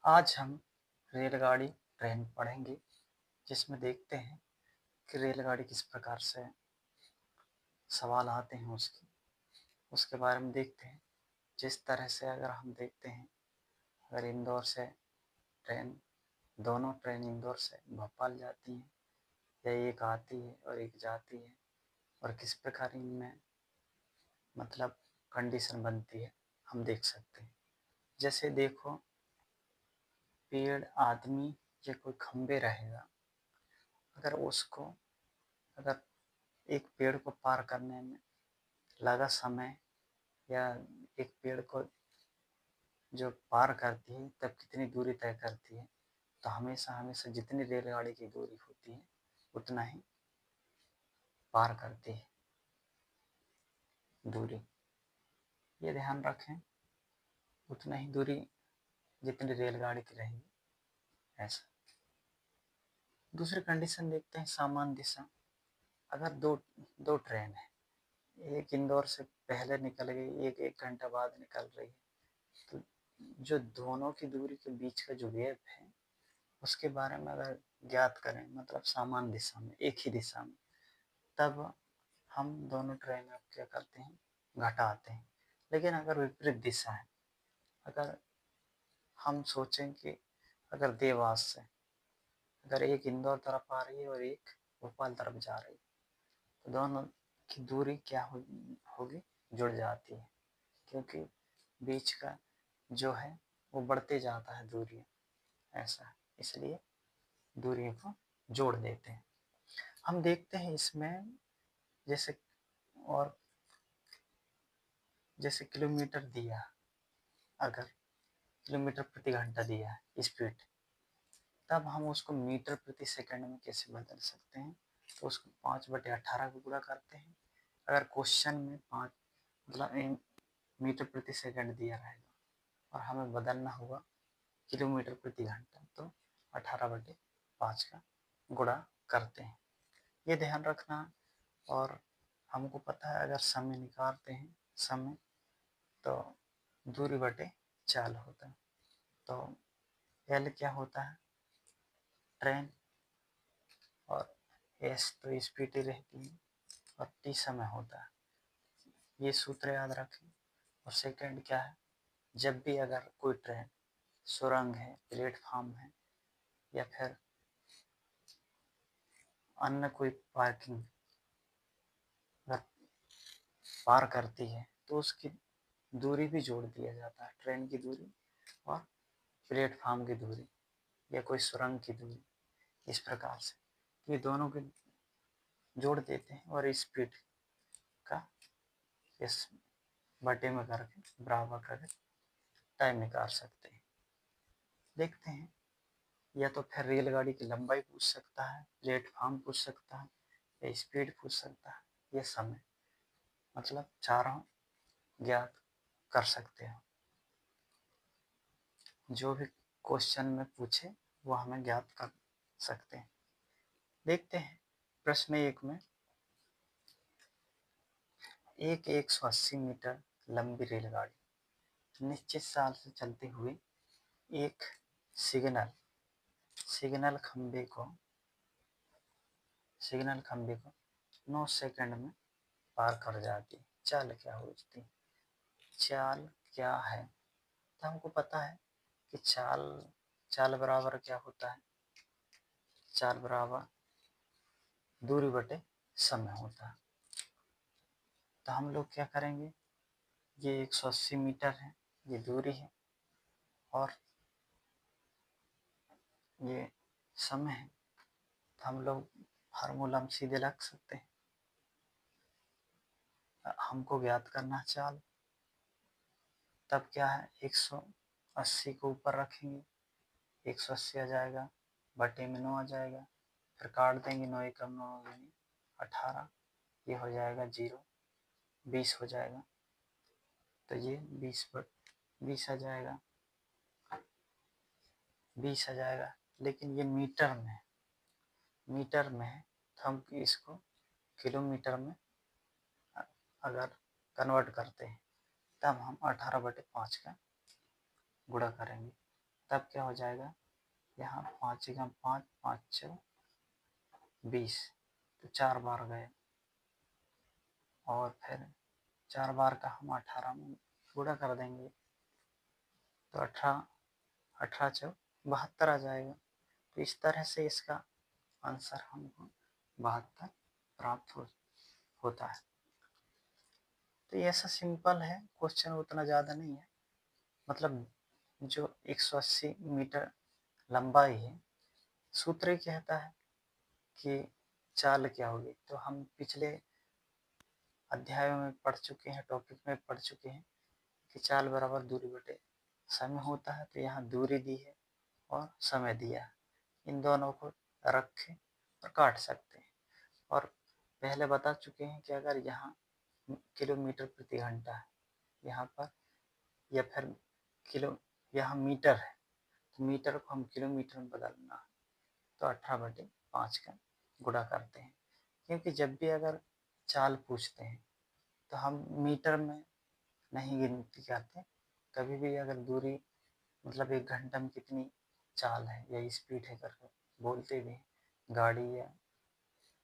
आज हम रेलगाड़ी ट्रेन पढ़ेंगे, जिसमें देखते हैं कि रेलगाड़ी किस प्रकार से सवाल आते हैं उसके बारे में देखते हैं। जिस तरह से अगर हम देखते हैं, अगर इंदौर से ट्रेन दोनों ट्रेन इंदौर से भोपाल जाती हैं या एक आती है और एक जाती है, और किस प्रकार इनमें मतलब कंडीशन बनती है, हम देख सकते हैं। जैसे देखो, पेड़, आदमी या कोई खंबे रहेगा, अगर उसको अगर एक पेड़ को पार करने में लगा समय, या एक पेड़ को जो पार करती है तब कितनी दूरी तय करती है, तो हमेशा हमेशा जितनी रेलगाड़ी की दूरी होती है उतना ही पार करती है दूरी। ये ध्यान रखें, उतना ही दूरी जितनी रेलगाड़ी की रहेगी, ऐसा। दूसरी कंडीशन देखते हैं, सामान्य दिशा। अगर दो दो ट्रेन है, एक इंदौर से पहले निकल गई, एक 1 घंटा बाद निकल रही है, तो जो दोनों की दूरी के बीच का जो गैप है, उसके बारे में अगर ज्ञात करें, मतलब समान दिशा में, एक ही दिशा में, तब हम दोनों ट्रेन अब क्या करते हैं, घटाते हैं। लेकिन अगर विपरीत दिशा है, अगर हम सोचें कि अगर देवास से अगर एक इंदौर तरफ आ रही है और एक भोपाल तरफ जा रही है, तो दोनों की दूरी क्या होगी, जुड़ जाती है, क्योंकि बीच का जो है वो बढ़ते जाता है दूरी, ऐसा। इसलिए दूरियों को जोड़ देते हैं। हम देखते हैं इसमें, जैसे और जैसे किलोमीटर दिया, अगर किलोमीटर प्रति घंटा दिया है स्पीड, तब हम उसको मीटर प्रति सेकंड में कैसे बदल सकते हैं, तो उसको 5/18 को गुणा करते हैं। अगर क्वेश्चन में 5 मतलब मीटर प्रति सेकंड दिया रहेगा और हमें बदलना होगा किलोमीटर प्रति घंटा, तो 18/5 का गुणा करते हैं। ये ध्यान रखना। और हमको पता है, अगर समय निकालते हैं, समय तो दूरी बटे चाल होता है। तो एल क्या होता है, ट्रेन, और एस तो स्पीड ही रहती है, और टी समय होता है। ये सूत्र याद रखें। और सेकंड क्या है, जब भी अगर कोई ट्रेन सुरंग है, प्लेटफार्म है, या फिर अन्य कोई पार्किंग अगर पार करती है, तो उसकी दूरी भी जोड़ दिया जाता है, ट्रेन की दूरी और प्लेटफार्म की दूरी या कोई सुरंग की दूरी, इस प्रकार से ये दोनों के जोड़ देते हैं और स्पीड का इस बटे में करके बराबर करके टाइम निकाल सकते हैं। देखते हैं, या तो फिर रेलगाड़ी की लंबाई पूछ सकता है, प्लेटफार्म पूछ सकता है, या स्पीड पूछ सकता है, या समय, मतलब चारों ज्ञात कर सकते हो। जो भी क्वेश्चन में पूछे वो हमें ज्ञात कर सकते हैं। देखते हैं प्रश्न 1 में, एक 180 मीटर लंबी रेलगाड़ी निश्चित साल से चलते हुए एक सिग्नल सिग्नल खंबे को सिग्नल खंबे को 9 सेकंड में पार कर जाती है। चाल क्या होती है, चाल क्या है, तो हमको पता है कि चाल चाल बराबर क्या होता है, चाल बराबर दूरी बटे समय होता है। तो हम लोग क्या करेंगे, ये 180 मीटर है, ये दूरी है, और ये समय है, तो हम लोग फार्मूला में सीधे लग सकते हैं। हमको ज्ञात करना चाल, तब क्या है, 180 को ऊपर रखेंगे, 180 आ जाएगा, बटे में 9 आ जाएगा, फिर काट देंगे, 9 एकम 9 18, ये हो जाएगा 0, 20 हो जाएगा, तो ये 20 आ जाएगा, 20 आ जाएगा। लेकिन ये मीटर में है, तो हम इसको किलोमीटर में अगर कन्वर्ट करते हैं, तब हम 18/5 का गुणा करेंगे, तब क्या हो जाएगा, यहाँ 5 × 5 5 × 20, तो 4 बार गए, और फिर 4 बार का हम 18 में गुणा कर देंगे, तो 18 × 72 आ जाएगा। तो इस तरह से इसका आंसर हमको 72 प्राप्त होता है। तो ये ऐसा सिंपल है क्वेश्चन, उतना ज़्यादा नहीं है। मतलब जो 180 मीटर लंबाई है, सूत्र ही कहता है कि चाल क्या होगी। तो हम पिछले अध्यायों में पढ़ चुके हैं, टॉपिक में पढ़ चुके हैं कि चाल बराबर दूरी बटे समय होता है। तो यहाँ दूरी दी है और समय दिया है, इन दोनों को रखें और काट सकते हैं। और पहले बता चुके हैं कि अगर यहाँ किलोमीटर प्रति घंटा है यहाँ पर, या फिर यहाँ मीटर है, तो मीटर को हम किलोमीटर में बदलना है, तो 18/5 का गुणा करते हैं। क्योंकि जब भी अगर चाल पूछते हैं तो हम मीटर में नहीं गिनती करते। कभी भी अगर दूरी, मतलब 1 घंटा में कितनी चाल है या स्पीड है करके बोलते भी हैं, गाड़ी या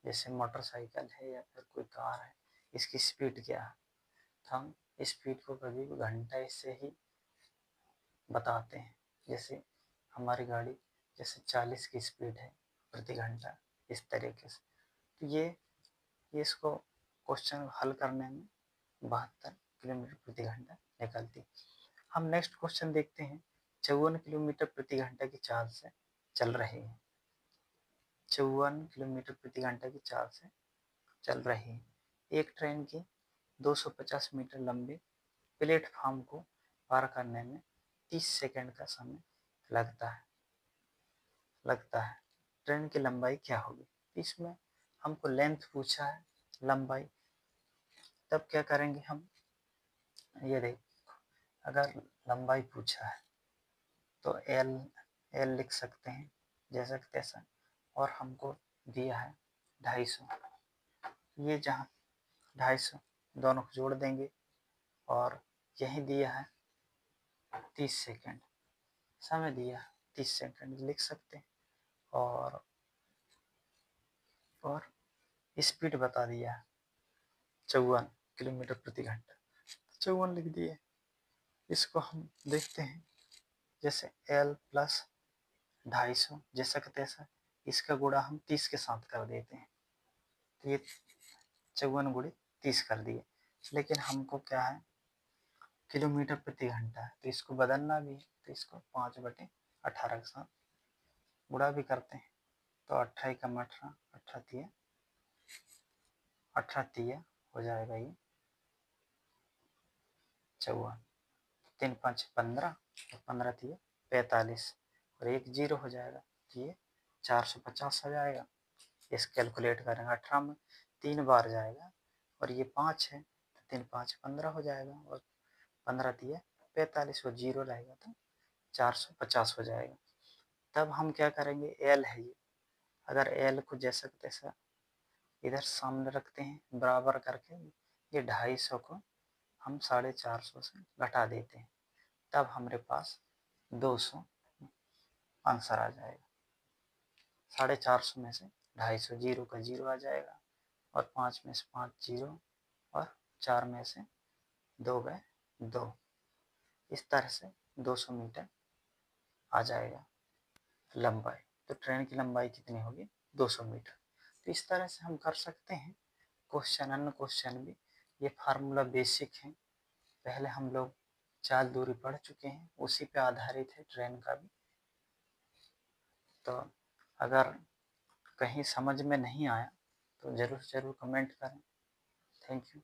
जैसे मोटरसाइकिल है या फिर कोई कार है, इसकी स्पीड क्या है, तो हम स्पीड को कभी भी घंटे से ही बताते हैं। जैसे हमारी गाड़ी जैसे 40 की स्पीड है प्रति घंटा, इस तरीके से। तो ये इसको क्वेश्चन हल करने में 72 किलोमीटर प्रति घंटा निकलती। हम नेक्स्ट क्वेश्चन देखते हैं। 54 किलोमीटर प्रति घंटा की चाल से चल रहे हैं, 54 किलोमीटर प्रति घंटा की चाल से चल रही है। एक ट्रेन की 250 मीटर लंबे प्लेटफॉर्म को पार करने में 30 सेकंड का समय लगता है। ट्रेन की लंबाई क्या होगी? इसमें हमको लेंथ पूछा है, लंबाई। तब क्या करेंगे हम, ये देख, अगर लंबाई पूछा है तो एल लिख सकते हैं जैसा कि तैसा, और हमको दिया है 250। ये जहाँ 250 दोनों को जोड़ देंगे, और यही दिया है 30 सेकंड, समय दिया है 30 सेकंड लिख सकते हैं, और स्पीड बता दिया है 54 किलोमीटर प्रति घंटा, 54 लिख दिए। इसको हम देखते हैं, जैसे L + 250 जैसा कि तैसा, इसका गुणा हम 30 के साथ कर देते हैं, तो ये 54 × 30 कर दिए। लेकिन हमको क्या है, किलोमीटर प्रति घंटा है, तो इसको बदलना भी है, तो इसको 5/18 के साथ गुणा भी करते हैं। तो 18 × 18, 18 हो जाएगा ये 54, 3 × 5 = 15, और 15 × 45, और 1 0 हो जाएगा, तो ये 450 हो जाएगा। इस कैलकुलेट करेंगे, 18 में 3 बार जाएगा, और ये 5 है, तो 3 × 5 = 15 हो जाएगा, और 15 × 45, और 0 रहेगा तो 450 हो जाएगा। तब हम क्या करेंगे, एल है ये, अगर एल को जैसा तैसा इधर सामने रखते हैं बराबर करके, ये 250 को हम 450 से घटा देते हैं, तब हमारे पास 200 आंसर आ जाएगा। 450 में से 250, 0 का 0 आ जाएगा, और 5 में से 5 0, और 4 में से 2 गए 2। इस तरह से 200 मीटर आ जाएगा लंबाई। तो ट्रेन की लंबाई कितनी होगी, 200 मीटर। तो इस तरह से हम कर सकते हैं क्वेश्चन, अन्य क्वेश्चन भी। ये फार्मूला बेसिक है, पहले हम लोग चाल दूरी पढ़ चुके हैं, उसी पे आधारित है ट्रेन का भी। तो अगर कहीं समझ में नहीं आया तो ज़रूर कमेंट करें। Thank you.